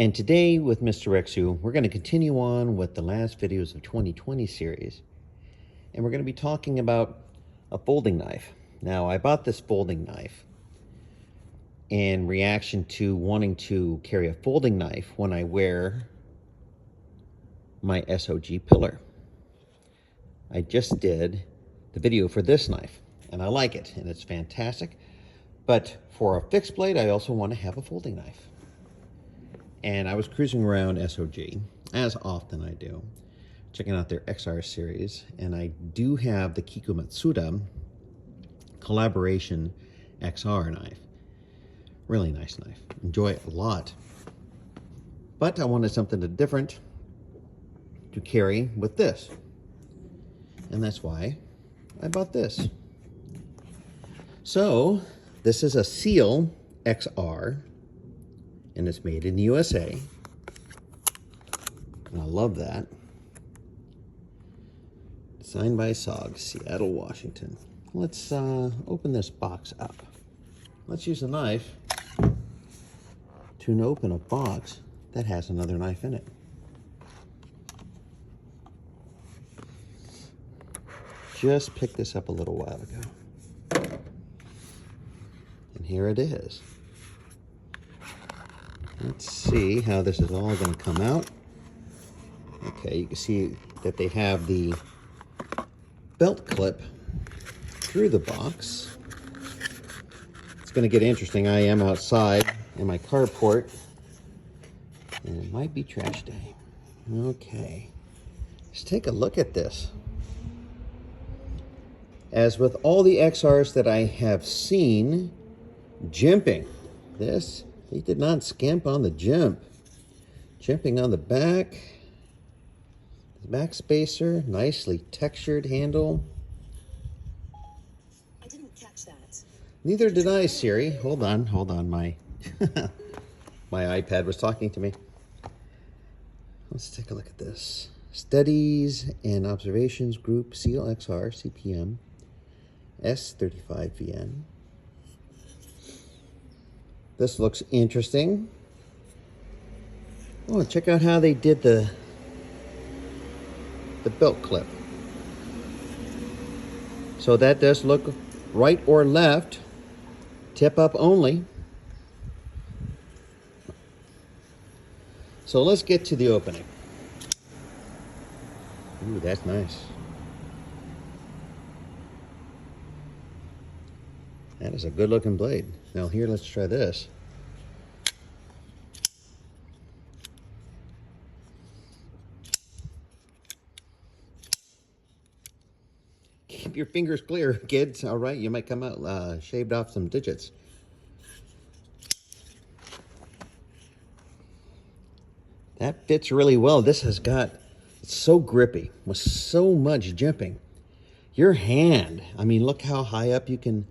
And today with Mr. Rexu, we're going to continue on with the last videos of 2020 series. And we're going to be talking about a folding knife. Now, I bought this folding knife in reaction to wanting to carry a folding knife when I wear my SOG pillar. I just did the video for this knife, and I like it, and it's fantastic. But for a fixed blade, I also want to have a folding knife. And I was cruising around SOG, as often I do, checking out their XR series, and I do have the Kiko Matsuda collaboration XR knife. Really nice knife. Enjoy it a lot. But I wanted something different to carry with this. And that's why I bought this. So, this is a SEAL XR, and it's made in the USA. And I love that. Designed by SOG, Seattle, Washington. Let's open this box up. Let's use a knife to open a box that has another knife in it. Just picked this up a little while ago. And here it is. Let's see how this is all going to come out. Okay, you can see that they have the belt clip through the box. It's going to get interesting. I am outside in my carport, and it might be trash day. Okay, let's take a look at this. As with all the XRs that I have seen, jimping. This, he did not skimp on the jimp. Jimping on the back. The back spacer, nicely textured handle. I didn't catch that. Neither did I, Siri. Hold on, my my iPad was talking to me. Let's take a look at this. Studies and Observations Group SEAL XR CPM S35VN. This looks interesting. Oh, check out how they did the belt clip. So that does look right or left, tip up only. So let's get to the opening. Ooh, that's nice. That is a good looking blade. Now here, let's try this. Keep your fingers clear, kids. All right, you might come out shaved off some digits. That fits really well. This has got, it's so grippy with so much jimping. Your hand, I mean, look how high up you can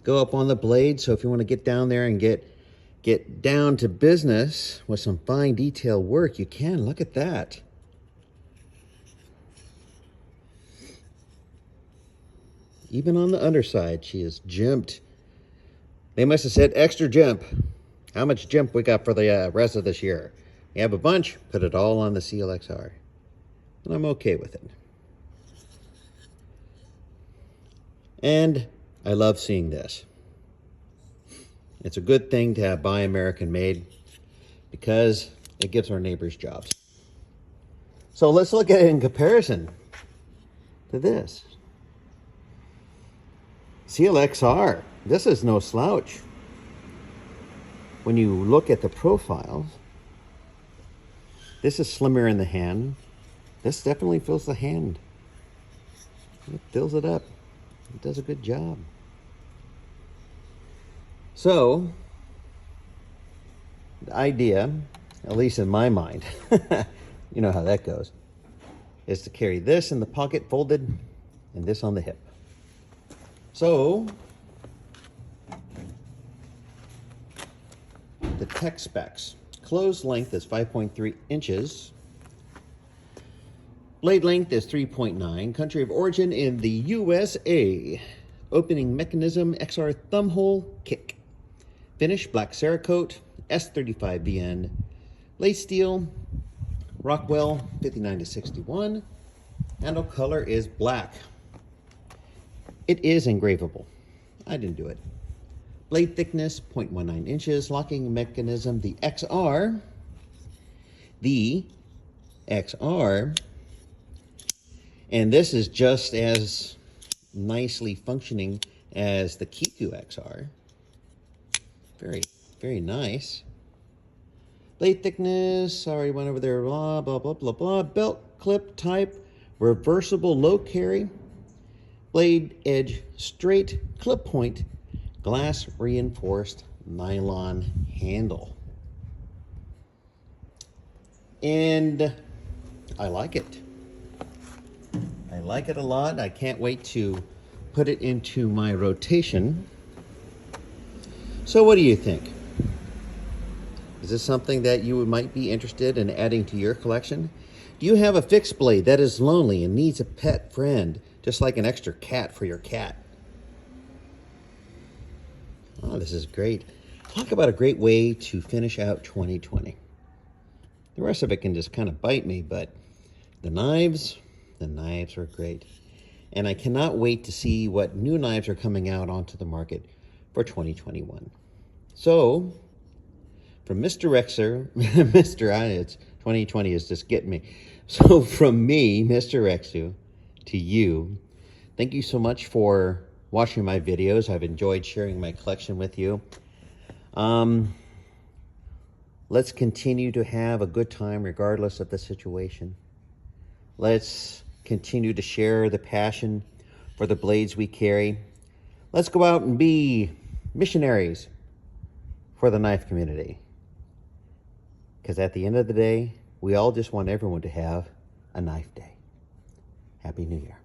go up on the blade. So if you want to get down there and get down to business with some fine detail work, you can. Look at that. Even on the underside, she is jimped. They must have said extra jimp. How much jimp we got for the rest of this year? You have a bunch, put it all on the SEAL XR. And I'm okay with it. And I love seeing this. It's a good thing to have Buy American made because it gives our neighbors jobs. So let's look at it in comparison to this. SEAL XR, this is no slouch. When you look at the profiles, this is slimmer in the hand. This definitely fills the hand. It fills it up. It does a good job. So, the idea, at least in my mind, you know how that goes, is to carry this in the pocket folded and this on the hip. So, the tech specs. Closed length is 5.3 inches. Blade length is 3.9. Country of origin in the USA. Opening mechanism XR thumb hole kick. Finish black Cerakote S35VN Blade steel, Rockwell 59-61. Handle color is black. It is engravable. I didn't do it. Blade thickness 0.19 inches. Locking mechanism, the XR. The XR. And this is just as nicely functioning as the Kiku XR. Very, very nice. Blade thickness, already went over there, blah, blah, blah, blah, blah. Belt clip type, reversible low carry. Blade edge straight, clip point, glass reinforced nylon handle. And I like it. I like it a lot. I can't wait to put it into my rotation. So what do you think? Is this something that you might be interested in adding to your collection? Do you have a fixed blade that is lonely and needs a pet friend, just like an extra cat for your cat? Oh, this is great. Talk about a great way to finish out 2020. The rest of it can just kind of bite me, but the knives are great. And I cannot wait to see what new knives are coming out onto the market for 2021. So, from Mr. Rexer, it's 2020 is just getting me. So from me, Mr. Rexu, to you, thank you so much for watching my videos. I've enjoyed sharing my collection with you. Let's continue to have a good time regardless of the situation. Let's continue to share the passion for the blades we carry. Let's go out and be missionaries for the knife community. Because at the end of the day, we all just want everyone to have a knife day. Happy New Year.